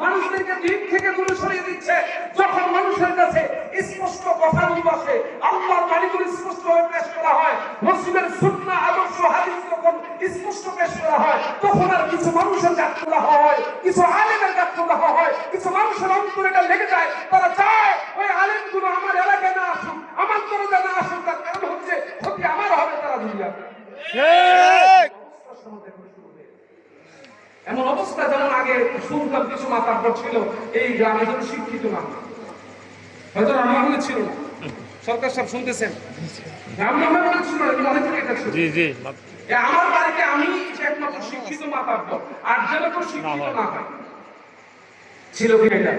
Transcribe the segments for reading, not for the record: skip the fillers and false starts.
মানুষদেরকে দিক থেকে দূরে সরিয়ে দিচ্ছে। যখন মানুষের কাছে স্পষ্ট কথাগুলো আসে, আল্লাহর বাণীগুলো স্পষ্টভাবে পেশ করা হয়, রাসূলের সুন্নাহ আদর্শ হাদিস যখন স্পষ্ট পেশ করা হয়, তখন আর কিছু মানুষের গাত্রদাহ হয়, কিছু আলেমের গাত্রদাহ হয়, কিছু মানুষের অন্তরে এটা লেগে যায়। তারা চায় ওই আলেমগুলো আমার এলাকায় না আসুক, আমার দরজা না আসুক। তার কারণ হচ্ছে ক্ষতি আমার হবে তারা দুনিয়াতে। এমন অবস্থা যেমন আগে শুনতাম কিছু মাতাব্বর ছিল এই গ্রামে যেন শিক্ষিত না, হয়তো রান্নাগুলো ছিল না। সরকার সব শুনতেছেন, আমার বাড়িতে আমি একমাত্র শিক্ষিত মাতাব্বর, আর যেন কেউ শিক্ষিত না হয়। ছিল কি এটা?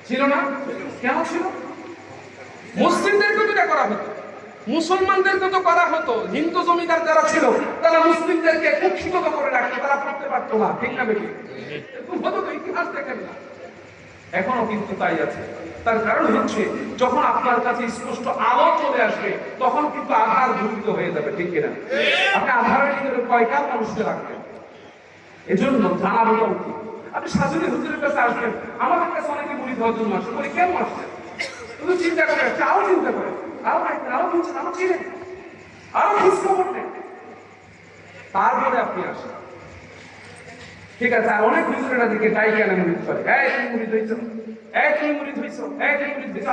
ছিল না। কেন ছিল? মুসলিমদেরকে তো এটা করা হতো, মুসলমানদেরকে তো করা হতো। হিন্দু জমিদার যারা ছিল তারা মুসলিমদেরকে কুক্ষিগত করে রাখতো, তারা পড়তে পারতো না। ঠিক না বেশি হতো তো, ইতিহাস দেখেন না। এখনো কিন্তু তাই আছে। তার কারণ হচ্ছে যখন আপনার কাছে স্পষ্ট আলো চলে আসবে তখন কিন্তু আধার দূরীত হয়ে যাবে। ঠিক কিনা? আপনি আধারের ভিতরে কয়টা মানুষকে রাখবেন, এজন্য জানা বোঝা উচিত। আপনি শাশুড়ি হুজুরের কাছে আসবেন, আমাদের কাছে অনেকে মুড়ি ধোয়ার জন্য আসে, বলি কেন আসছেন? শুধু চিন্তা করে আসছে, আরো চিন্তা করে, আরো আরো বুঝছেন, আরো চিনেন, আরো খোঁজ খবর নেন, তারপরে আপনি আসেন। ঠিক আছে। আর অনেক হুজুরেরা দিকে তাই কেন মুড়ি করে, এই তুমি মুড়ি ধুইছো, এই তুমি মুড়ি ধুইছো, এই তুমি মুড়ি ধুইছো,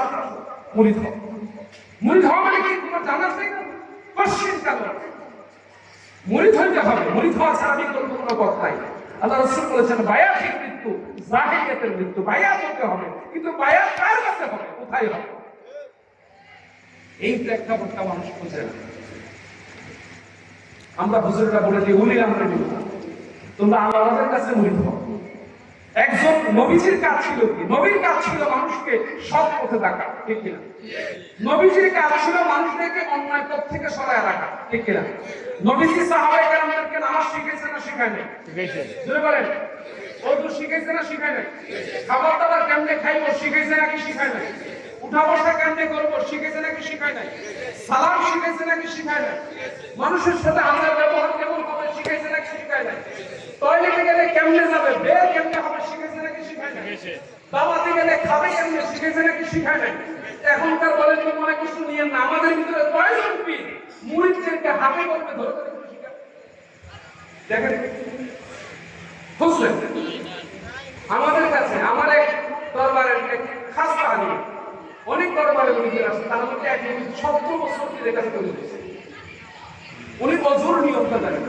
মুড়ি ধোয়া। মুড়ি ধোয়া মানে কি তোমার জানা আছে না? কোশ্চেন কেন? মুড়ি ধুইতে হবে, মুড়ি ধোয়া ছাড়া বিকল্প কোনো পথ নাই। আল্লাহ রাসূল বলেছেন বায়াতের মৃত্যু জাহিলিয়াতের মৃত্যু। বায়াত হতে হবে, কিন্তু বায়াত কার কাছে হবে, কোথায় হবে? এই প্রেক্ষাপটটা মানুষ বুঝে না। আমরা হুজুররা বলে দিই উলিল আমরে মিনকুম, তোমরা আল্লাহর কাছে মুড়ি ধোও। একজন নবীজির কাজ ছিল কি? নবীর কাজ ছিল মানুষকে সৎ পথে ডাকা। ঠিক কিনা? নবীজির কাজ ছিল মানুষদেরকে অন্যায় পথ থেকে সরায় রাখা। ঠিক কিনা? নবীজি সাহাবায়ে কেরামদেরকে নামাজ শিখাইছে না শিখায় নাই? শিখাইছে। জোরে বলেন। ওযু শিখাইছে না শিখায় নাই? খাবার দাবার কেমনে খাইবো শিখাইছে নাকি শিখায় নাই? উঠা বসা কেমনে করবো শিখাইছে নাকি শিখায় নাই? সালাম শিখাইছে নাকি শিখায় নাই? মানুষের সাথে আচার ব্যবহার কেমন হবে শিখাইছে নাকি শিখায় নাই? টয়লেটে গেলে কেমনে যাবে, বের কেমনে হবে শিখাইছে নাকি শিখায় নাই? দাওয়াতে গেলে খাবে কেমনে শিখাইছে নাকি শিখায় নাই? এখনকার বলেন তো মনে কিছু নিয়ে না, আমাদের ভিতরে কয়জন পীর মুরিদদেরকে হাতে করবে ধরে ধরে শিখায়? দেখেন বুঝলেন? আমাদের কাছে আমার এক দরবারের এক খাস কাহিনী, অনেক দরবারে মুরিদের আছে, তার মধ্যে এক মুরিদ 17 বছর পীরের কাছে চলে গেছে। উনি অজুর নিয়মটা জানেন,